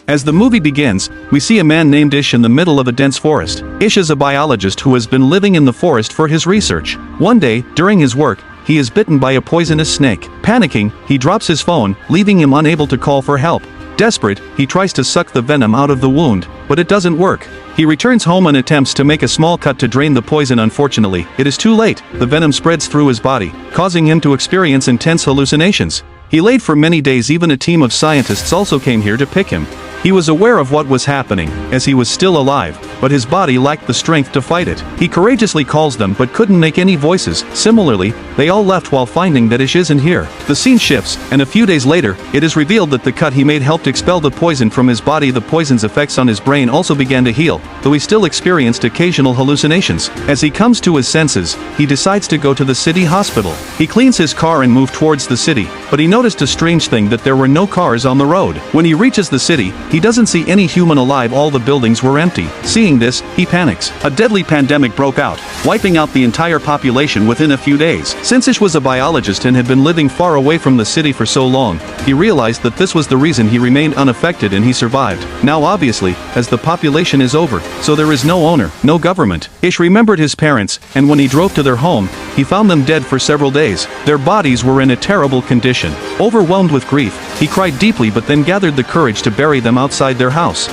As the movie begins, we see a man named Ish in the middle of a dense forest. Ish is a biologist who has been living in the forest for his research. One day, during his work, he is bitten by a poisonous snake. Panicking, he drops his phone, leaving him unable to call for help. Desperate, he tries to suck the venom out of the wound, but it doesn't work. He returns home and attempts to make a small cut to drain the poison. Unfortunately, it is too late. The venom spreads through his body, causing him to experience intense hallucinations. He laid for many days. Even a team of scientists also came here to pick him. He was aware of what was happening, as he was still alive, but his body lacked the strength to fight it. He courageously calls them but couldn't make any voices. Similarly, they all left while finding that Ish isn't here. The scene shifts, and a few days later, it is revealed that the cut he made helped expel the poison from his body. The poison's effects on his brain also began to heal, though he still experienced occasional hallucinations. As he comes to his senses, he decides to go to the city hospital. He cleans his car and moves towards the city, but he noticed a strange thing: that there were no cars on the road. When he reaches the city, he doesn't see any human alive. All the buildings were empty. Seeing this, he panics. A deadly pandemic broke out, wiping out the entire population within a few days. Since Ish was a biologist and had been living far away from the city for so long, he realized that this was the reason he remained unaffected and he survived. Now obviously, as the population is over, so there is no owner, no government. Ish remembered his parents, and when he drove to their home, he found them dead for several days. Their bodies were in a terrible condition. Overwhelmed with grief, he cried deeply but then gathered the courage to bury them outside their house.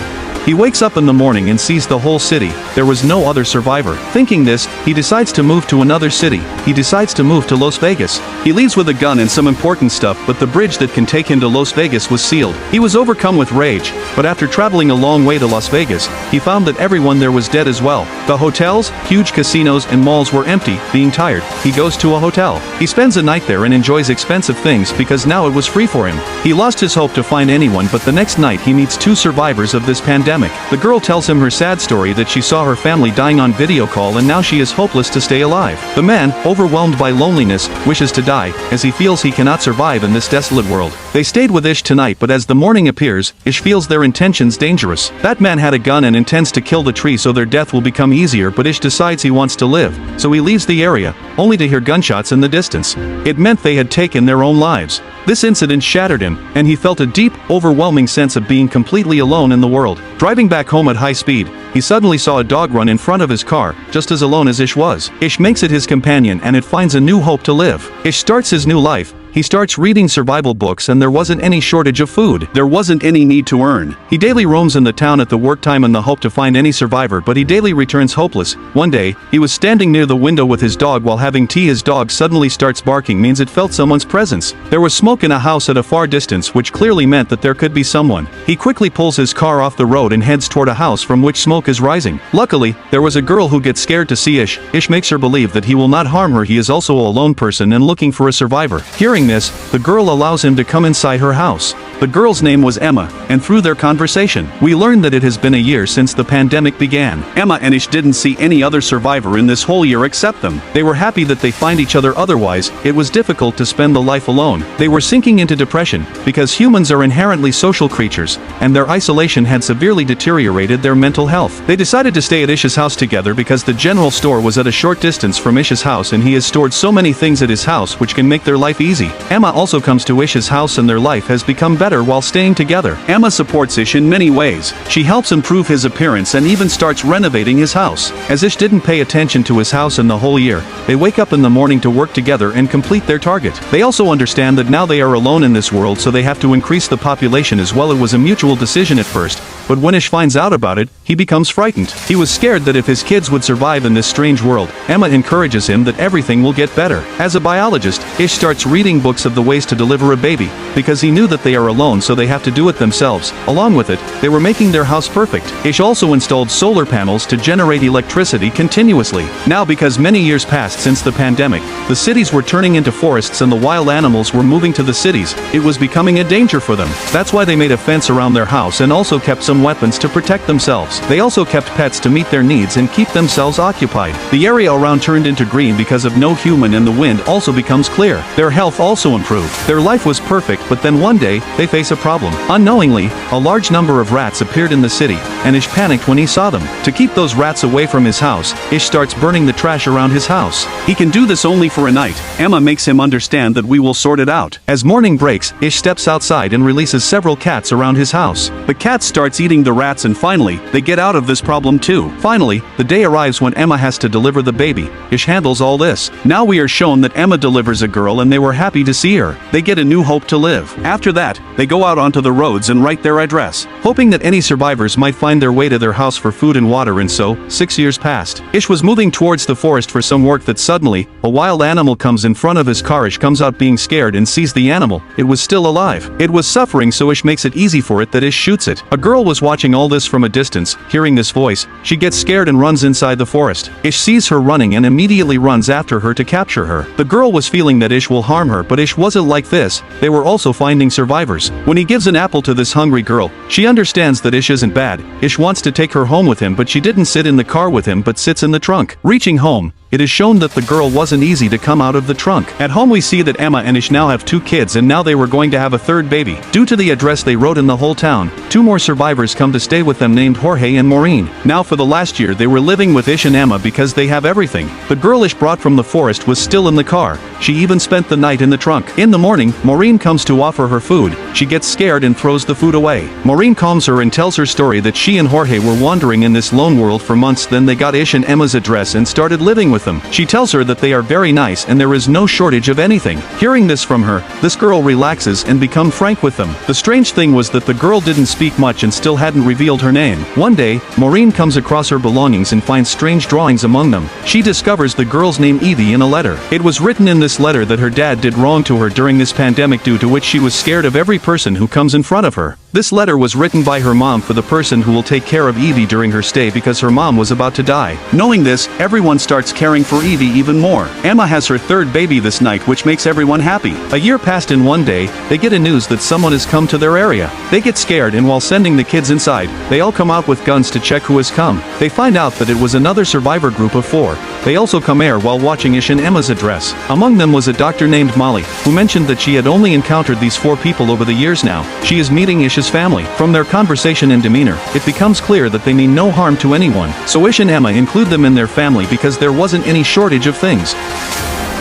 He wakes up in the morning and sees the whole city. There was no other survivor. Thinking this, he decides to move to another city. He decides to move to Las Vegas. He leaves with a gun and some important stuff, but the bridge that can take him to Las Vegas was sealed. He was overcome with rage, but after traveling a long way to Las Vegas, he found that everyone there was dead as well. The hotels, huge casinos, and malls were empty. Being tired, he goes to a hotel. He spends a night there and enjoys expensive things because now it was free for him. He lost his hope to find anyone, but the next night he meets two survivors of this pandemic. The girl tells him her sad story, that she saw her family dying on video call and now she is hopeless to stay alive. The man, overwhelmed by loneliness, wishes to die, as he feels he cannot survive in this desolate world. They stayed with Ish tonight, but as the morning appears, Ish feels their intentions dangerous. That man had a gun and intends to kill the tree so their death will become easier, but Ish decides he wants to live, so he leaves the area, only to hear gunshots in the distance. It meant they had taken their own lives. This incident shattered him, and he felt a deep, overwhelming sense of being completely alone in the world. Driving back home at high speed, he suddenly saw a dog run in front of his car, just as alone as Ish was. Ish makes it his companion and it finds a new hope to live. Ish starts his new life. He starts reading survival books, and there wasn't any shortage of food. There wasn't any need to earn. He daily roams in the town at the work time in the hope to find any survivor, but he daily returns hopeless. One day, he was standing near the window with his dog while having tea. His dog suddenly starts barking, means it felt someone's presence. There was smoke in a house at a far distance, which clearly meant that there could be someone. He quickly pulls his car off the road and heads toward a house from which smoke is rising. Luckily, there was a girl who gets scared to see Ish. Ish makes her believe that he will not harm her. He is also a lone person and looking for a survivor. Hearing this, the girl allows him to come inside her house. The girl's name was Emma, and through their conversation, we learn that it has been a year since the pandemic began. Emma and Ish didn't see any other survivor in this whole year except them. They were happy that they find each other, otherwise, it was difficult to spend the life alone. They were sinking into depression, because humans are inherently social creatures, and their isolation had severely deteriorated their mental health. They decided to stay at Ish's house together because the general store was at a short distance from Ish's house, and he has stored so many things at his house which can make their life easy. Emma also comes to Ish's house, and their life has become better while staying together. Emma supports Ish in many ways. She helps improve his appearance and even starts renovating his house. As Ish didn't pay attention to his house in the whole year, they wake up in the morning to work together and complete their target. They also understand that now they are alone in this world, so they have to increase the population as well. It was a mutual decision at first, but when Ish finds out about it, he becomes frightened. He was scared that if his kids would survive in this strange world. Emma encourages him that everything will get better. As a biologist, Ish starts reading books of the ways to deliver a baby, because he knew that they are alone, so they have to do it themselves. Along with it, they were making their house perfect. Ish also installed solar panels to generate electricity continuously. Now, because many years passed since the pandemic, the cities were turning into forests and the wild animals were moving to the cities. It was becoming a danger for them. That's why they made a fence around their house and also kept some weapons to protect themselves. themselves. They also kept pets to meet their needs and keep themselves occupied. The area around turned into green because of no human, and the wind also becomes clear. Their health also improved. Their life was perfect, but then one day, they face a problem. Unknowingly, a large number of rats appeared in the city, and Ish panicked when he saw them. To keep those rats away from his house, Ish starts burning the trash around his house. He can do this only for a night. Emma makes him understand that we will sort it out. As morning breaks, Ish steps outside and releases several cats around his house. The cats starts eating the rats, and finally, they get out of this problem too. Finally, the day arrives when Emma has to deliver the baby. Ish handles all this. Now we are shown that Emma delivers a girl, and they were happy to see her. They get a new hope to live. After that, they go out onto the roads and write their address, hoping that any survivors might find their way to their house for food and water. And so, 6 years passed. Ish was moving towards the forest for some work that suddenly, a wild animal comes in front of his car. Ish comes out being scared and sees the animal. It was still alive. It was suffering, so Ish makes it easy for it that Ish shoots it. A girl was watching all this from a distance. Hearing this voice, she gets scared and runs inside the forest. Ish sees her running and immediately runs after her to capture her. The girl was feeling that Ish will harm her, but Ish wasn't like this. They were also finding survivors. When he gives an apple to this hungry girl, she understands that Ish isn't bad. Ish wants to take her home with him, but she didn't sit in the car with him but sits in the trunk. Reaching home, it is shown that the girl wasn't easy to come out of the trunk. At home we see that Emma and Ish now have 2 kids, and now they were going to have a 3rd baby. Due to the address they wrote in the whole town, 2 more survivors come to stay with them named Jorge and Maureen. Now for the last year they were living with Ish and Emma because they have everything. The girl Ish brought from the forest was still in the car. She even spent the night in the trunk. In the morning, Maureen comes to offer her food. She gets scared and throws the food away. Maureen calms her and tells her story that she and Jorge were wandering in this lone world for months. Then they got Ish and Emma's address and started living with them. She tells her that they are very nice and there is no shortage of anything. Hearing this from her, this girl relaxes and become frank with them. The strange thing was that the girl didn't speak much and still hadn't revealed her name. One day, Maureen comes across her belongings and finds strange drawings among them. She discovers the girl's name Evie in a letter. It was written in this letter that her dad did wrong to her during this pandemic, due to which she was scared of every person who comes in front of her. This letter was written by her mom for the person who will take care of Evie during her stay because her mom was about to die. Knowing this, everyone starts caring for Evie even more. Emma has her 3rd baby this night, which makes everyone happy. A year passed, and one day, they get a news that someone has come to their area. They get scared, and while sending the kids inside, they all come out with guns to check who has come. They find out that it was another survivor group of 4. They also come here while watching Ish and Emma's address. Among them was a doctor named Molly, who mentioned that she had only encountered these 4 people over the years now. She is meeting Ish's family. From their conversation and demeanor, it becomes clear that they mean no harm to anyone. So Ish and Emma include them in their family because there wasn't any shortage of things.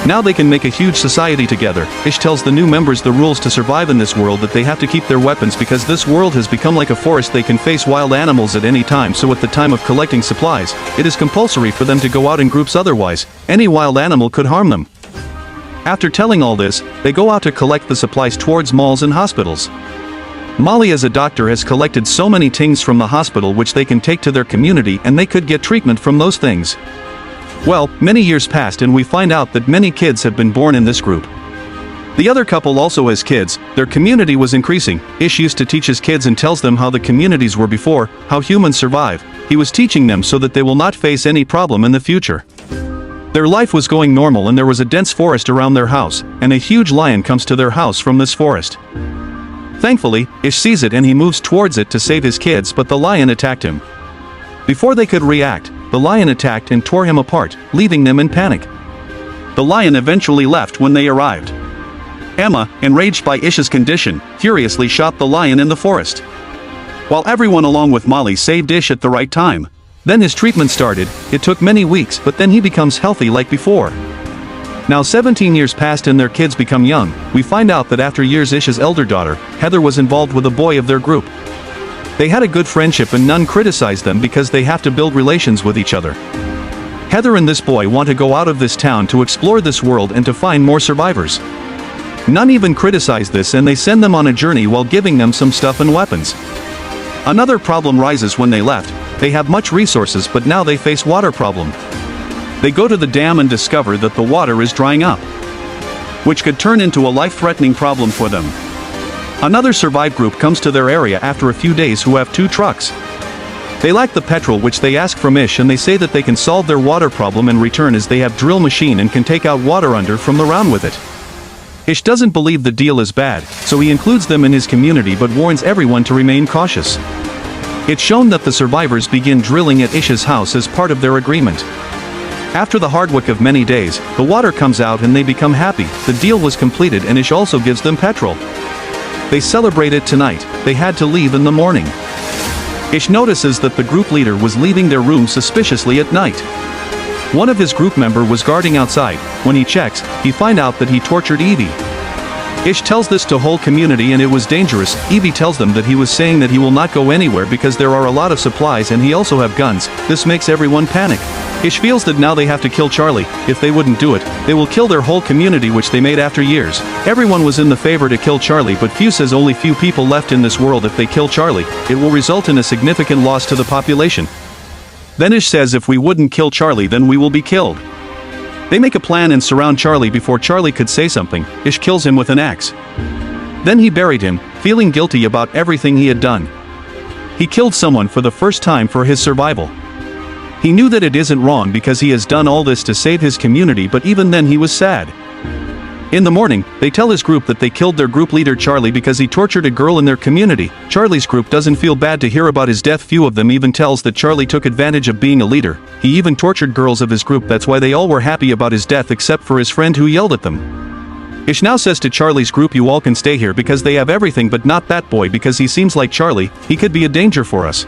Now they can make a huge society together. Ish tells the new members the rules to survive in this world, that they have to keep their weapons because this world has become like a forest. They can face wild animals at any time, so at the time of collecting supplies, it is compulsory for them to go out in groups, otherwise, any wild animal could harm them. After telling all this, they go out to collect the supplies towards malls and hospitals. Molly as a doctor has collected so many things from the hospital which they can take to their community, and they could get treatment from those things. Well, many years passed and we find out that many kids have been born in this group. The other couple also has kids. Their community was increasing. Ish used to teach his kids and tells them how the communities were before, how humans survive. He was teaching them so that they will not face any problem in the future. Their life was going normal, and there was a dense forest around their house, and a huge lion comes to their house from this forest. Thankfully, Ish sees it and he moves towards it to save his kids, but the lion attacked him. Before they could react, the lion attacked and tore him apart, leaving them in panic. The lion eventually left when they arrived. Emma, enraged by Ish's condition, furiously shot the lion in the forest. While everyone along with Molly saved Ish at the right time. Then his treatment started. It took many weeks, but then he becomes healthy like before. Now 17 years passed and their kids become young. We find out that after years Ish's elder daughter, Heather, was involved with a boy of their group. They had a good friendship and none criticized them because they have to build relations with each other. Heather and this boy want to go out of this town to explore this world and to find more survivors. None even criticize this, and they send them on a journey while giving them some stuff and weapons. Another problem rises when they left. They have much resources, but now they face water problem. They go to the dam and discover that the water is drying up, which could turn into a life-threatening problem for them. Another survive group comes to their area after a few days who have 2 trucks. They lack the petrol, which they ask from Ish, and they say that they can solve their water problem in return as they have drill machine and can take out water under from the ground with it. Ish doesn't believe the deal is bad, so he includes them in his community but warns everyone to remain cautious. It's shown that the survivors begin drilling at Ish's house as part of their agreement. After the hard work of many days, the water comes out and they become happy. The deal was completed and Ish also gives them petrol. They celebrate it tonight. They had to leave in the morning. Ish notices that the group leader was leaving their room suspiciously at night. One of his group member was guarding outside. When he checks, he finds out that he tortured Evie. Ish tells this to whole community and it was dangerous. Evie tells them that he was saying that he will not go anywhere because there are a lot of supplies and he also have guns. This makes everyone panic. Ish feels that now they have to kill Charlie. If they wouldn't do it, they will kill their whole community which they made after years. Everyone was in the favor to kill Charlie, but few says only few people left in this world. If they kill Charlie, it will result in a significant loss to the population. Then Ish says if we wouldn't kill Charlie then we will be killed. They make a plan and surround Charlie. Before Charlie could say something, Ish kills him with an axe. Then he buried him, feeling guilty about everything he had done. He killed someone for the first time for his survival. He knew that it isn't wrong because he has done all this to save his community, but even then he was sad. In the morning, they tell his group that they killed their group leader Charlie because he tortured a girl in their community. Charlie's group doesn't feel bad to hear about his death. Few of them even tells that Charlie took advantage of being a leader. He even tortured girls of his group. That's why they all were happy about his death except for his friend who yelled at them. Ish now says to Charlie's group, you all can stay here because they have everything, but not that boy because he seems like Charlie, he could be a danger for us.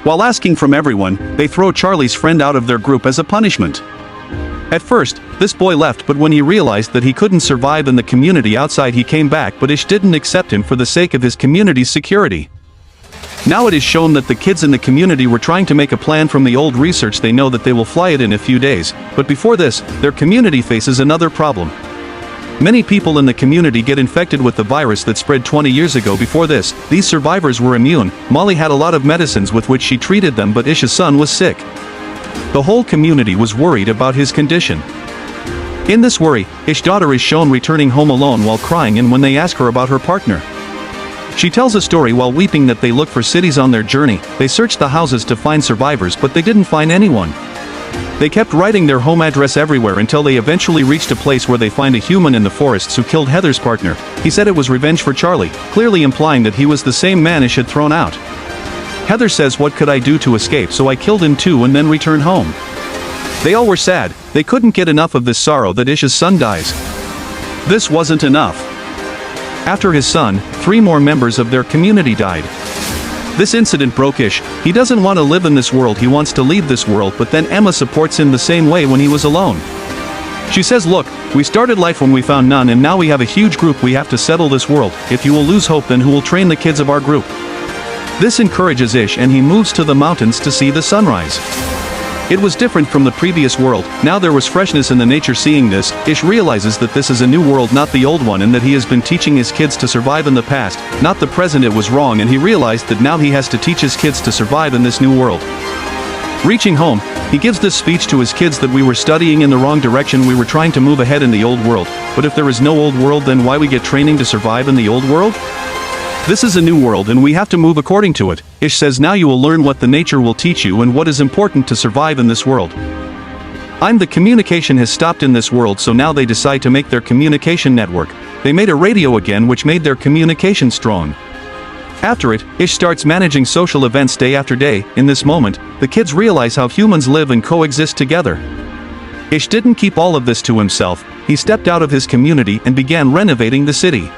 While asking from everyone, they throw Charlie's friend out of their group as a punishment. At first, this boy left, but when he realized that he couldn't survive in the community outside he came back, but Ish didn't accept him for the sake of his community's security. Now it is shown that the kids in the community were trying to make a plan from the old research. They know that they will fly it in a few days, but before this, their community faces another problem. Many people in the community get infected with the virus that spread 20 years ago. Before this, these survivors were immune. Molly had a lot of medicines with which she treated them, but Ish's son was sick. The whole community was worried about his condition. In this worry, Ish's daughter is shown returning home alone while crying, and when they ask her about her partner, she tells a story while weeping that they look for cities on their journey. They searched the houses to find survivors, but they didn't find anyone. They kept writing their home address everywhere until they eventually reached a place where they find a human in the forests who killed Heather's partner. He said it was revenge for Charlie, clearly implying that he was the same man Ish had thrown out. Heather says, what could I do to escape, so I killed him too and then returned home. They all were sad. They couldn't get enough of this sorrow that Ish's son dies. This wasn't enough. After his son, 3 more members of their community died. This incident broke Ish. He doesn't want to live in this world, he wants to leave this world, but then Emma supports him the same way when he was alone. She says, look, we started life when we found none and now we have a huge group, we have to settle this world. If you will lose hope, then who will train the kids of our group? This encourages Ish and he moves to the mountains to see the sunrise. It was different from the previous world. Now there was freshness in the nature. Seeing this, Ish realizes that this is a new world, not the old one, and that he has been teaching his kids to survive in the past, not the present. It was wrong, and he realized that now he has to teach his kids to survive in this new world. Reaching home, he gives this speech to his kids that we were studying in the wrong direction, we were trying to move ahead in the old world, but if there is no old world, then why we get training to survive in the old world? This is a new world and we have to move according to it. Ish says, now you will learn what the nature will teach you and what is important to survive in this world. The communication has stopped in this world, so now they decide to make their communication network. They made a radio again which made their communication strong. After it, Ish starts managing social events day after day. In this moment, the kids realize how humans live and coexist together. Ish didn't keep all of this to himself. He stepped out of his community and began renovating the city.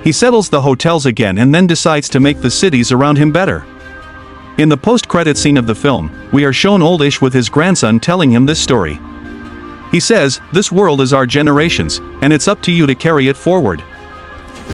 He settles the hotels again and then decides to make the cities around him better. In the post-credit scene of the film, we are shown old Ish with his grandson telling him this story. He says, this world is our generation's, and it's up to you to carry it forward.